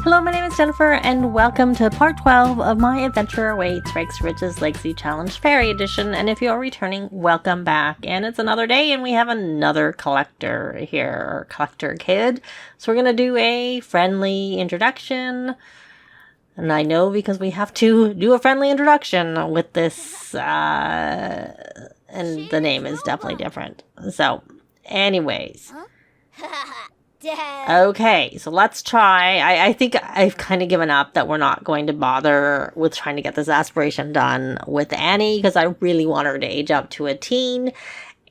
Hello, my name is Jennifer, and welcome to part 12 of my Adventure Awaits Rags to Riches Legacy Challenge Fairy Edition. And if you're returning, welcome back. And it's another day, and we have another collector here, or collector kid. So we're going to do a friendly introduction. And I know because we have to do a friendly introduction with this, and the name is definitely different. So, anyways. Okay, so let's try. I think I've kind of given up that we're not going to bother with trying to get this aspiration done with Annie because I really want her to age up to a teen,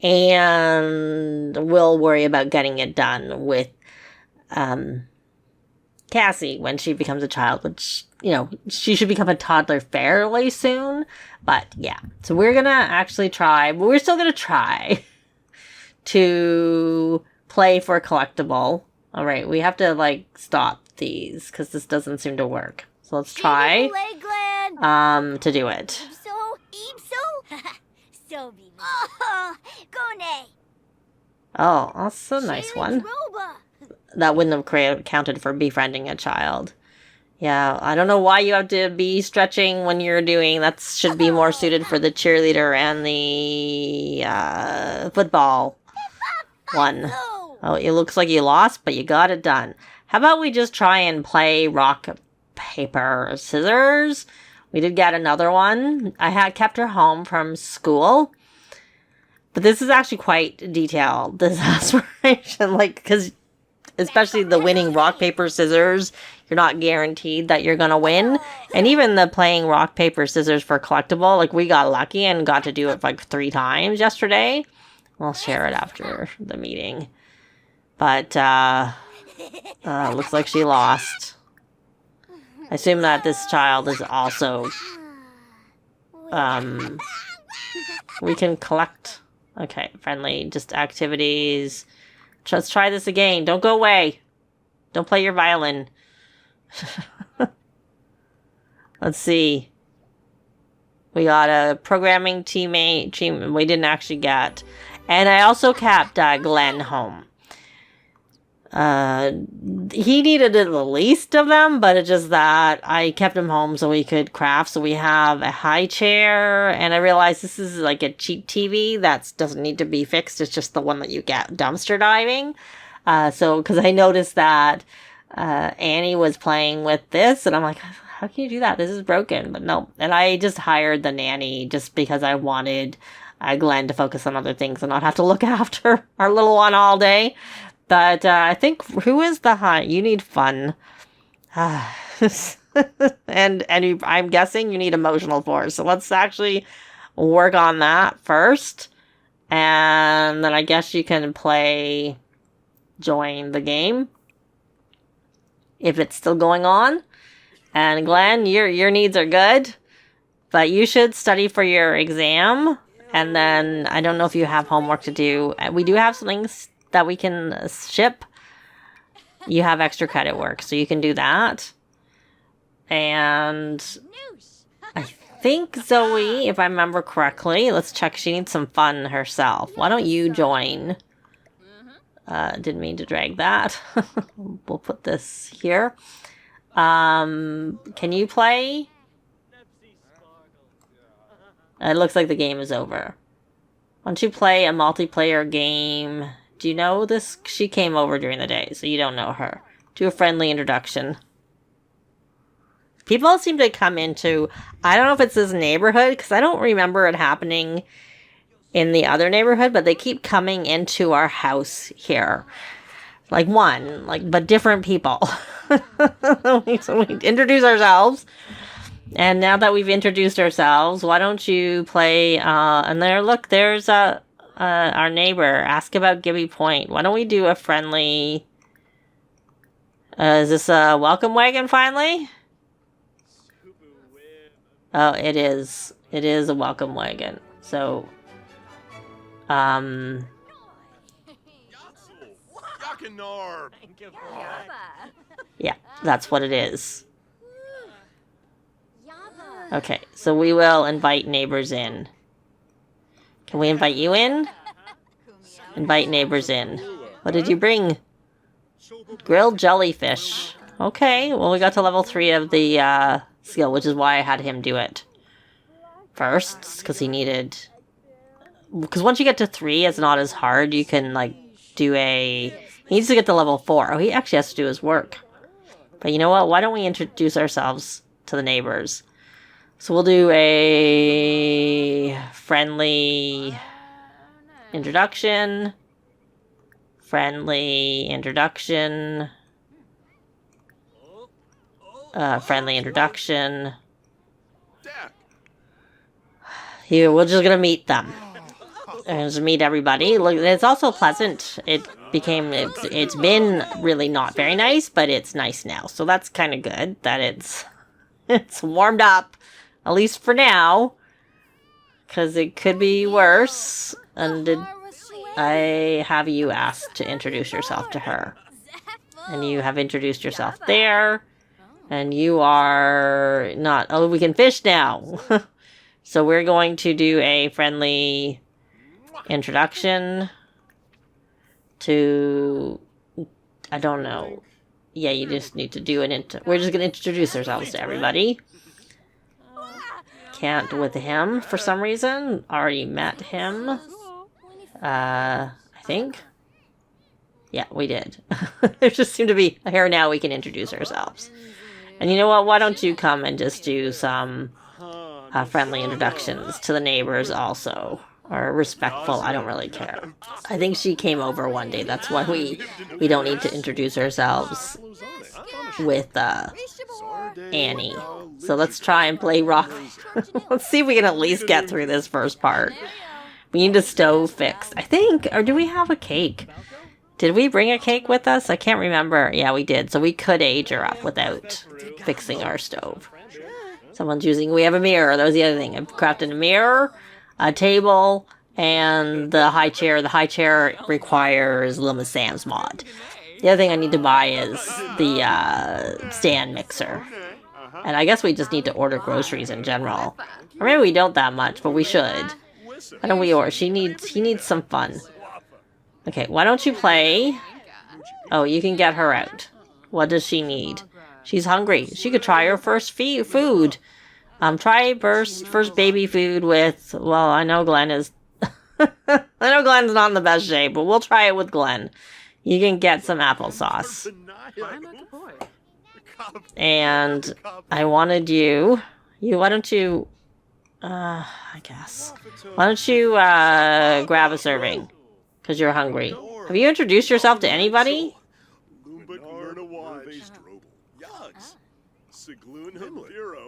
and we'll worry about getting it done with Cassie when she becomes a child, which, you know, she should become a toddler fairly soon. But yeah, so we're gonna actually try, but we're still gonna try to play for a collectible. All right, we have to like stop these because this doesn't seem to work. So let's try to do it. Oh, that's a nice one. That wouldn't have counted for befriending a child. Yeah, I don't know why you have to be stretching when you're doing. That should be more suited for the cheerleader and the football one. Oh, it looks like you lost, but you got it done. How about we just try and play rock, paper, scissors? We did get another one. I had kept her home from school. But this is actually quite detailed, this aspiration. Like, because especially the winning rock, paper, scissors, you're not guaranteed that you're going to win. And even the playing rock, paper, scissors for collectible, like we got lucky and got to do it like 3 times yesterday. I'll share it after the meeting. But, looks like she lost. I assume that this child is also, we can collect. Okay, friendly, just activities. Let's try this again. Don't go away. Don't play your violin. Let's see. We got a programming team we didn't actually get. And I also kept Glenn home. He needed the least of them, but it's just that I kept him home so he could craft. So we have a high chair, and I realized this is like a cheap TV that doesn't need to be fixed. It's just the one that you get dumpster diving. So because I noticed that Annie was playing with this, and I'm like, how can you do that? This is broken. But no, and I just hired the nanny just because I wanted Glenn to focus on other things and not have to look after our little one all day. But I think, who is the hunt? You need fun. and I'm guessing you need emotional force. So let's actually work on that first. And then I guess you can join the game. If it's still going on. And Glenn, your needs are good. But you should study for your exam. And then, I don't know if you have homework to do. We do have some things that we can ship. You have extra credit work, so you can do that. And I think Zoe, if I remember correctly, let's check, she needs some fun herself. Why don't you join? Didn't mean to drag that. We'll put this here. Can you play? It looks like the game is over. Why don't you play a multiplayer game? Do you know this? She came over during the day, so you don't know her. Do a friendly introduction. People seem to come into, I don't know if it's this neighborhood, because I don't remember it happening in the other neighborhood, but they keep coming into our house here. Like one, but different people. So we introduce ourselves. And now that we've introduced ourselves, why don't you play, and there's our neighbor. Ask about Gibby Point. Why don't we do a friendly, is this a welcome wagon finally? Oh, it is. It is a welcome wagon. So, yeah, that's what it is. Okay, so we will invite neighbors in. Can we invite you in? Invite neighbors in. What did you bring? Grilled jellyfish. Okay, well we got to level 3 of the skill, which is why I had him do it first, because he needed... Because once you get to 3, it's not as hard. You can, like, do a... He needs to get to level 4. Oh, he actually has to do his work. But you know what? Why don't we introduce ourselves to the neighbors? So we'll do a friendly introduction. Friendly introduction. Friendly introduction. Here, we're just gonna meet them. And just meet everybody. Look, it's also pleasant. It's been really not very nice, but it's nice now. So that's kind of good that it's warmed up, at least for now, because it could be worse. And I have you asked to introduce yourself to her, and you have introduced yourself there, and you are not. Oh, we can fish now. So we're going to do a friendly introduction to, I don't know. Yeah, you just need to do an we're just going to introduce ourselves to everybody. Can't with him for some reason. Already met him. I think. Yeah, we did. There just seemed to be here now we can introduce ourselves. And you know what? Why don't you come and just do some friendly introductions to the neighbors also. Or respectful, I don't really care. I think she came over one day. That's why we don't need to introduce ourselves with Annie. So let's try and play rock. Let's see if we can at least get through this first part. We need a stove fixed, I think. Or do we have a cake? Did we bring a cake with us? I can't remember. Yeah, we did. So we could age her up without fixing our stove. Someone's using... We have a mirror. That was the other thing. I've crafted a mirror, a table, and the high chair. The high chair requires Luma Sam's mod. The other thing I need to buy is the stand mixer. And I guess we just need to order groceries in general. Or maybe we don't that much, but we should. Why don't we order? He needs some fun. Okay, why don't you play? Oh, you can get her out. What does she need? She's hungry. She could try her first food. Try first baby food with... Well, I know Glenn is... I know Glenn's not in the best shape, but we'll try it with Glenn. You can get some applesauce. And I wanted you... why don't you... I guess. Why don't you, grab a serving? Because you're hungry. Have you introduced yourself to anybody?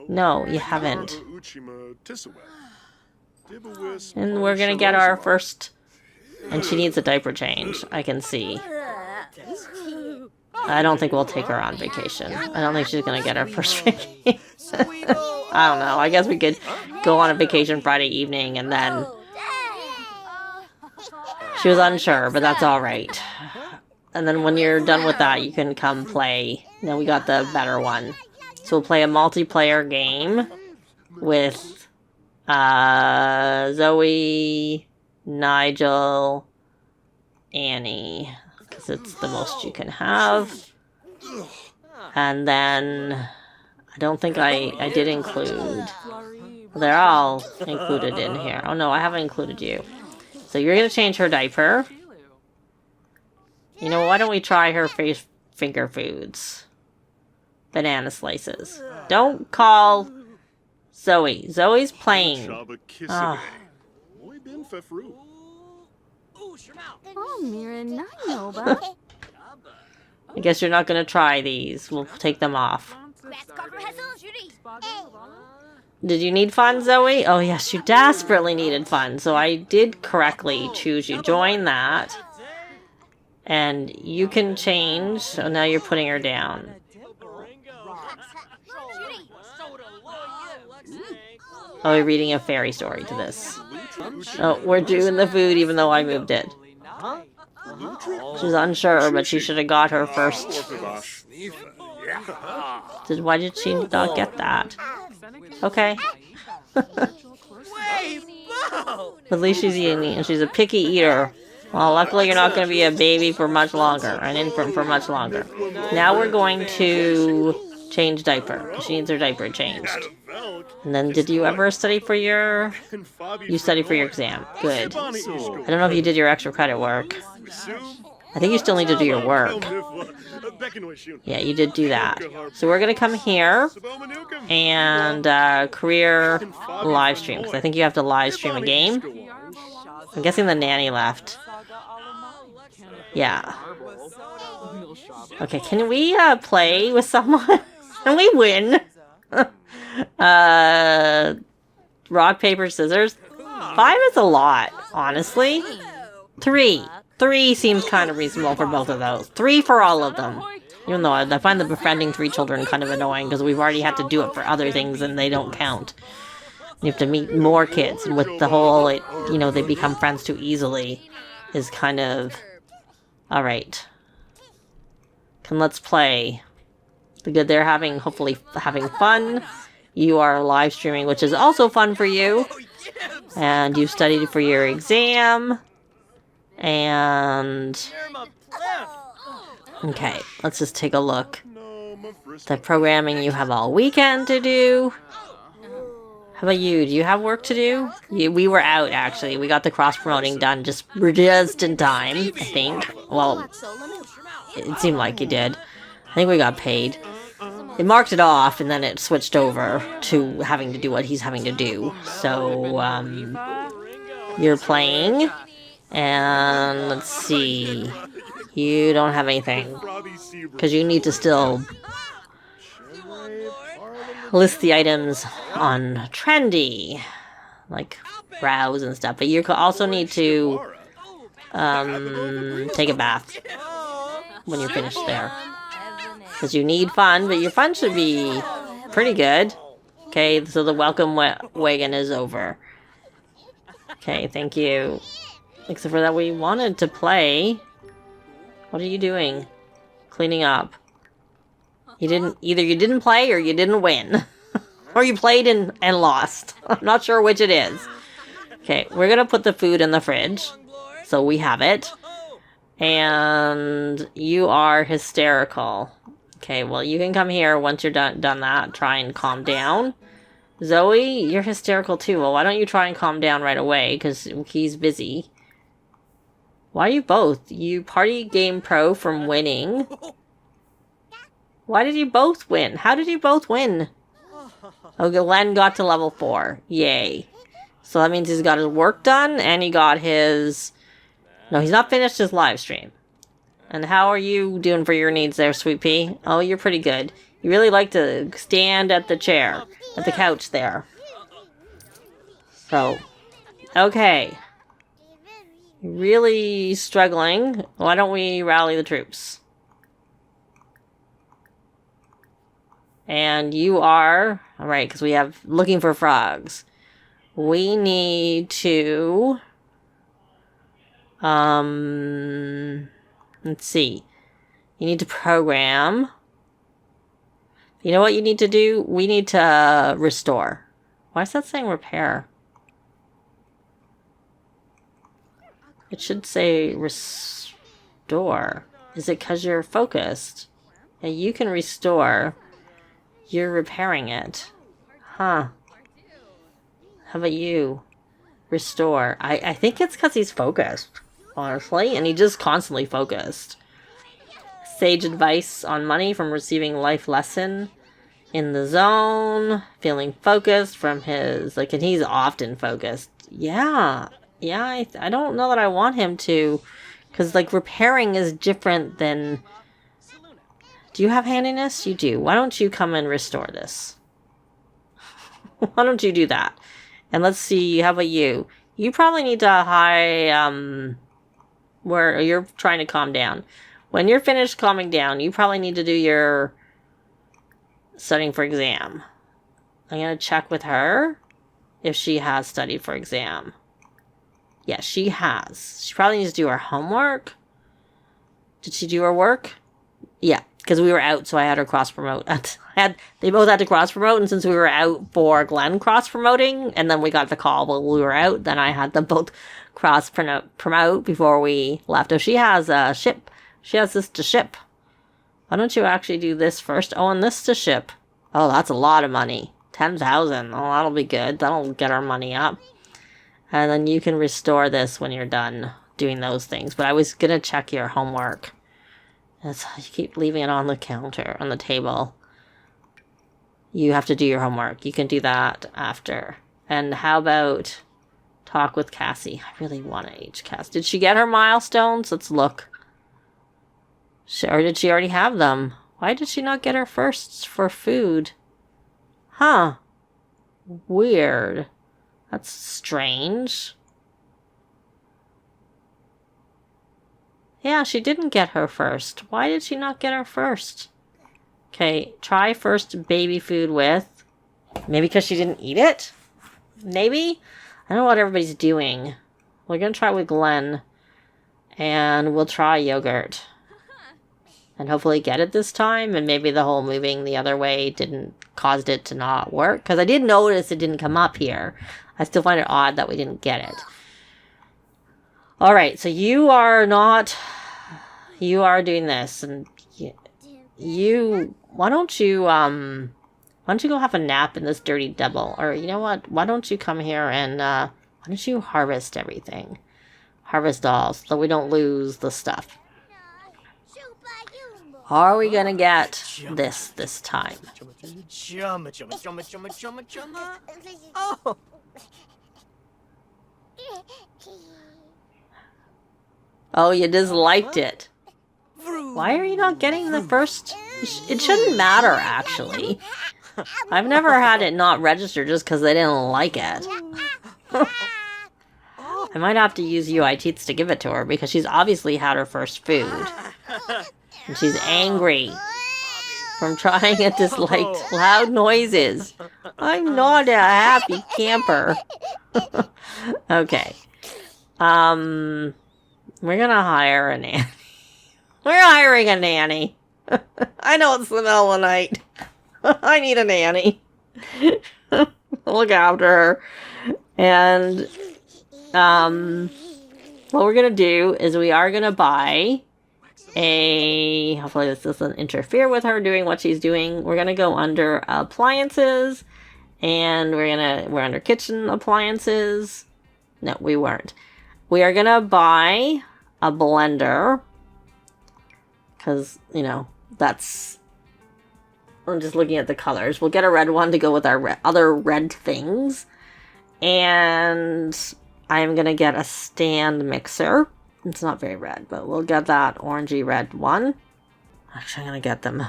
No, you haven't. And we're gonna get our first... And she needs a diaper change, I can see. I don't think we'll take her on vacation. I don't think she's gonna get her first vacation. I don't know. I guess we could go on a vacation Friday evening and then... She was unsure, but that's alright. And then when you're done with that, you can come play. Now we got the better one. So we'll play a multiplayer game with Zoe, Nigel, Annie. Because it's the most you can have. And then... I don't think I did include... They're all included in here. Oh no, I haven't included you. So you're going to change her diaper. You know, why don't we try her finger foods? Banana slices. Don't call Zoe. Zoe's playing. Oh. I guess you're not going to try these. We'll take them off. Did you need fun, Zoe? Oh, yes, you desperately needed fun. So I did correctly choose you. Join that. And you can change. So now you're putting her down. Oh, we're reading a fairy story to this. Oh, we're doing the food even though I moved it. She's unsure, but she should have got her first. Why did she not get that? Okay. At least she's eating, and she's a picky eater. Well, luckily you're not going to be a baby for much longer, an infant for much longer. Now we're going to change diaper. She needs her diaper changed. And then, did you ever study for your... You studied for your exam. Good. I don't know if you did your extra credit work. I think you still need to do your work. Yeah, you did do that. So we're going to come here and career live stream. Because I think you have to live stream a game. I'm guessing the nanny left. Yeah. Okay, can we play with someone? Can we win? Rock, paper, scissors. 5 is a lot, honestly. 3. 3 seems kind of reasonable for both of those. 3 for all of them. Even though I find the befriending 3 children kind of annoying because we've already had to do it for other things and they don't count. You have to meet more kids, and with the whole, you know, they become friends too easily is kind of... Alright. Let's play. The good they're hopefully having fun. You are live streaming, which is also fun for you. And you've studied for your exam. And... Okay, let's just take a look. The programming you have all weekend to do. How about you? Do you have work to do? We were out, actually. We got the cross-promoting done just in time, I think. Well, it seemed like you did. I think we got paid. It marked it off, and then it switched over to having to do what he's having to do. So, you're playing. And let's see. You don't have anything. Because you need to still list the items on Trendy. Like browse and stuff. But you also need to take a bath when you're finished there. Because you need fun, but your fun should be pretty good. Okay, so the welcome wagon is over. Okay, thank you. Except for that we wanted to play. What are you doing? Cleaning up. Either you didn't play or you didn't win. Or you played and lost. I'm not sure which it is. Okay, we're gonna put the food in the fridge. So we have it. And you are hysterical. Okay, well, you can come here once you're done that. Try and calm down. Zoe, you're hysterical too. Well, why don't you try and calm down right away? Because he's busy. Why are you both? You party game pro from winning. Why did you both win? How did you both win? Oh, Glenn got to level 4. Yay. So that means he's got his work done and he got his... No, he's not finished his live stream. And how are you doing for your needs there, Sweet Pea? Oh, you're pretty good. You really like to stand at the chair, at the couch there. So, okay. Really struggling. Why don't we rally the troops? And you are... Alright, because we have looking for frogs. We need to... Let's see. You need to program. You know what you need to do? We need to restore. Why is that saying repair? It should say restore. Is it because you're focused? Yeah, you can restore. You're repairing it. Huh. How about you? Restore. I think it's because he's focused, honestly, and he just constantly focused. Sage advice on money from receiving life lesson. In the zone. Feeling focused from his... Like, and he's often focused. Yeah. Yeah, I don't know that I want him to. Because, like, repairing is different than... Do you have handiness? You do. Why don't you come and restore this? Why don't you do that? And let's see, how about you? You probably need to where you're trying to calm down. When you're finished calming down, you probably need to do your studying for exam. I'm going to check with her if she has studied for exam. Yeah, she has. She probably needs to do her homework. Did she do her work? Yeah. because we were out, so I had her cross promote. They both had to cross promote, and since we were out for Glenn cross promoting, and then we got the call while we were out, then I had them both cross promote before we left. Oh, she has a ship. She has this to ship. Why don't you actually do this first? Oh, and this to ship. Oh, that's a lot of money. 10,000. Oh, that'll be good. That'll get our money up. And then you can restore this when you're done doing those things. But I was gonna check your homework. You keep leaving it on the counter, on the table. You have to do your homework. You can do that after. And how about talk with Cassie? I really want to age Cassie. Did she get her milestones? Let's look. Or did she already have them? Why did she not get her firsts for food? Huh. Weird. That's strange. Yeah, she didn't get her first. Why did she not get her first? Okay, try first baby food with. Maybe because she didn't eat it? Maybe? I don't know what everybody's doing. We're going to try with Glenn. And we'll try yogurt. And hopefully get it this time. And maybe the whole moving the other way caused it to not work. Because I did notice it didn't come up here. I still find it odd that we didn't get it. Alright, so you are doing this. And why don't you go have a nap in this dirty double? Or you know what? Why don't you come here and, why don't you harvest everything? Harvest all so that we don't lose the stuff. Are we gonna get this time? Oh, you disliked it. Why are you not getting the first? It shouldn't matter, actually. I've never had it not register just because they didn't like it. I might have to use UI Teeth to give it to her because she's obviously had her first food. And she's angry from trying it disliked loud noises. I'm not a happy camper. Okay. We're gonna hire a nanny. We're hiring a nanny. I know it's the middle of the night. I need a nanny. Look after her. And what we're gonna do is we are gonna buy hopefully this doesn't interfere with her doing what she's doing. We're gonna go under appliances, and we're under kitchen appliances. No, we weren't. We are gonna buy a blender because, I'm just looking at the colors. We'll get a red one to go with our other red things. And I'm going to get a stand mixer. It's not very red, but we'll get that orangey red one. Actually, I'm going to get them.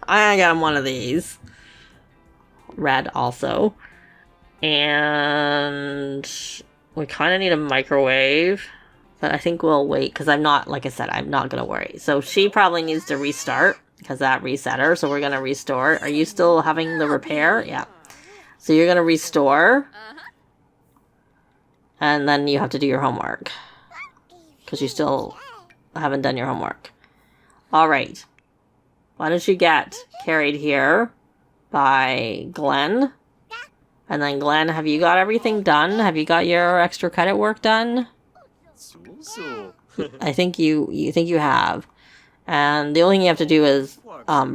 I got one of these. Red also. And we kind of need a microwave. But I think we'll wait because I'm not going to worry. So she probably needs to restart because that reset her. So we're going to restore. Are you still having the repair? Yeah. So you're going to restore. And then you have to do your homework. Because you still haven't done your homework. Alright. Why don't you get carried here by Glenn? And then Glenn, have you got everything done? Have you got your extra credit work done? I think you have. And the only thing you have to do is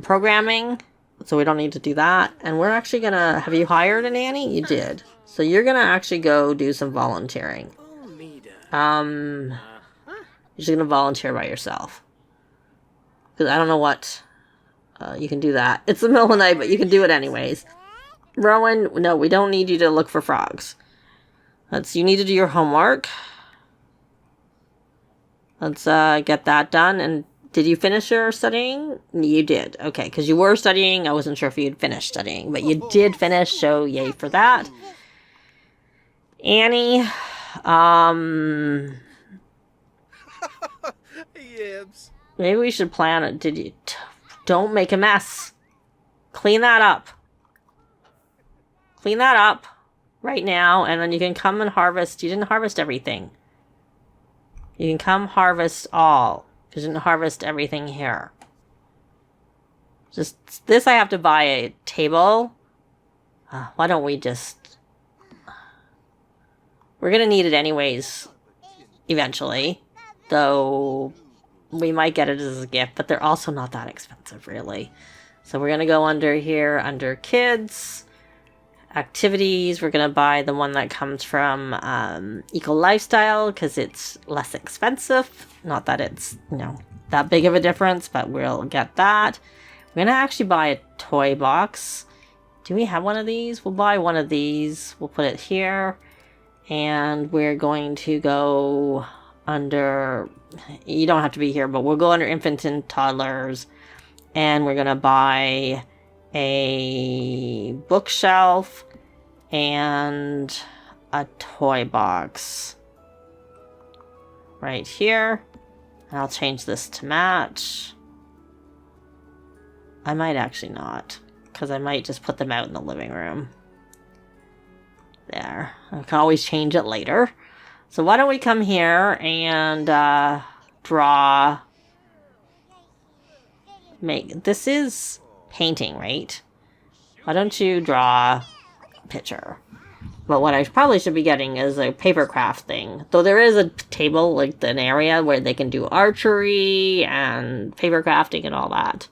programming. So we don't need to do that. And we're actually gonna... Have you hired a nanny? You did. So you're gonna actually go do some volunteering. You're just gonna volunteer by yourself. Because I don't know what... you can do that. It's the middle of the night, but you can do it anyways. Rowan, no, we don't need you to look for frogs. You need to do your homework. Let's get that done. And did you finish your studying? You did. Okay, because you were studying. I wasn't sure if you'd finished studying, but you did finish, so yay for that. Annie, maybe we should plan it. Don't make a mess. Clean that up. Clean that up right now, and then you can come and harvest. You didn't harvest everything. You can come harvest all, because you didn't harvest everything here. Just this, I have to buy a table. Why don't we just... We're gonna need it anyways, eventually. Though, we might get it as a gift, but they're also not that expensive, really. So we're gonna go under here, under kids, activities. We're gonna buy the one that comes from Eco Lifestyle, because it's less expensive. Not that it's, you know, that big of a difference, but we'll get that. We're gonna actually buy a toy box. Do we have one of these? We'll buy one of these. We'll put it here. And we're going to go under... You don't have to be here, but we'll go under infants and toddlers. And we're gonna buy a bookshelf and a toy box. Right here. And I'll change this to match. I might actually not, because I might just put them out in the living room. There. I can always change it later. So why don't we come here and draw... This is painting, right? Why don't you draw a picture? But what I probably should be getting is a paper craft thing. Though there is a table, like an area where they can do archery and paper crafting and all that.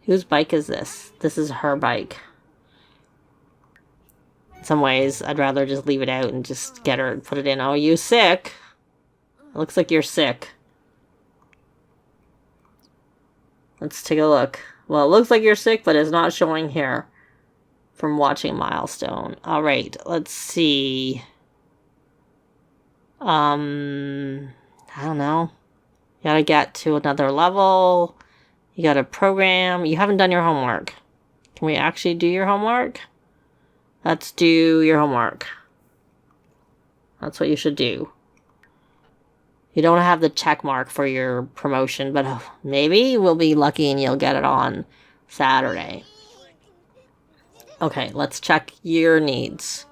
Whose bike is this? This is her bike. In some ways, I'd rather just leave it out and just get her and put it in. Oh, you sick? It looks like you're sick. Let's take a look. Well, it looks like you're sick, but it's not showing here from watching Milestone. Alright, let's see. I don't know. You gotta get to another level. You gotta program. You haven't done your homework. Can we actually do your homework? Let's do your homework. That's what you should do. You don't have the check mark for your promotion, but maybe we'll be lucky and you'll get it on Saturday. Okay, let's check your needs.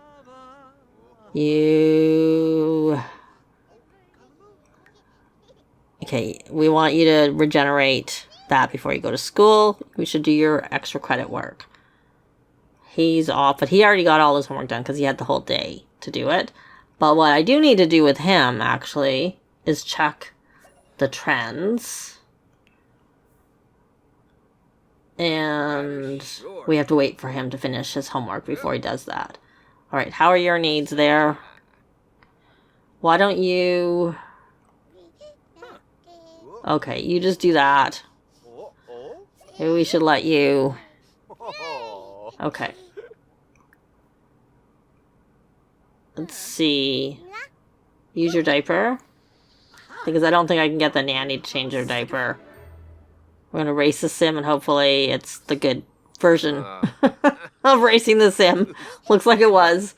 Okay, we want you to regenerate that before you go to school. We should do your extra credit work. He's off, but he already got all his homework done because he had the whole day to do it. But what I do need to do with him, actually, is check the trends. And we have to wait for him to finish his homework before he does that. Alright, how are your needs there? Why don't you... Okay, you just do that. Maybe we should let you... Okay. Let's see. Use your diaper. Because I don't think I can get the nanny to change her diaper. We're going to race the sim and hopefully it's the good version of racing the sim. Looks like it was.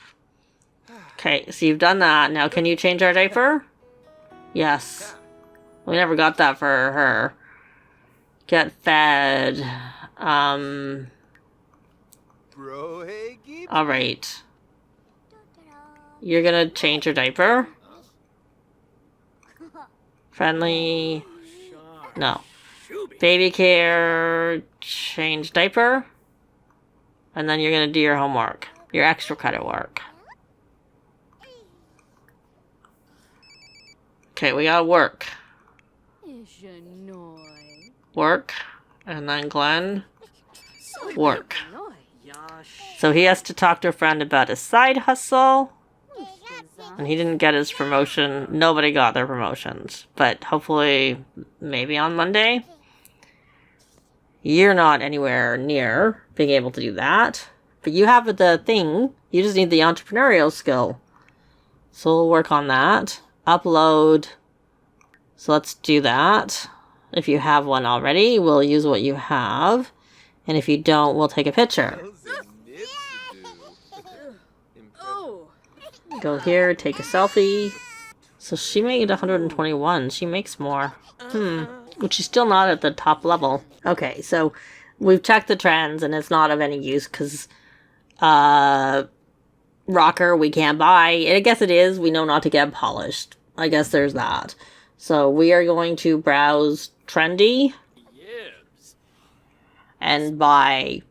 Okay, so you've done that. Now can you change our diaper? Yes. We never got that for her. Get fed. Alright. You're gonna change your diaper? Friendly. No. Baby care. Change diaper. And then you're gonna do your homework. Your extra credit work. Okay, we gotta work. Work. And then Glenn. Work. So he has to talk to a friend about his side hustle. And he didn't get his promotion. Nobody got their promotions. But hopefully, maybe on Monday. You're not anywhere near being able to do that. But you have the thing. You just need the entrepreneurial skill. So we'll work on that. Upload. So let's do that. If you have one already, we'll use what you have. And if you don't, we'll take a picture. Go here, take a selfie. So she made 121. She makes more. But she's still not at the top level. Okay, so we've checked the trends and it's not of any use because rocker we can't buy. I guess it is. We know not to get polished. I guess there's that. So we are going to browse trendy. and buy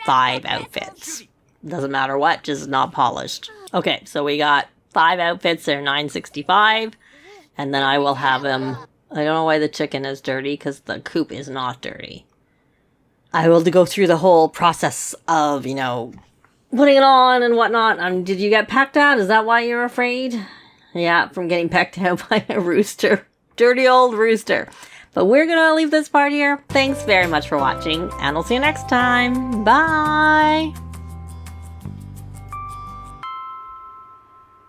5 outfits. Doesn't matter what, just not polished. Okay, so we got 5 outfits, they're $9.65, and then I will have him. I don't know why the chicken is dirty, because the coop is not dirty. I will go through the whole process of, you know, putting it on and whatnot. Did you get pecked at? Is that why you're afraid? Yeah, from getting pecked out by a rooster. Dirty old rooster. But we're gonna leave this part here. Thanks very much for watching, and I'll see you next time. Bye!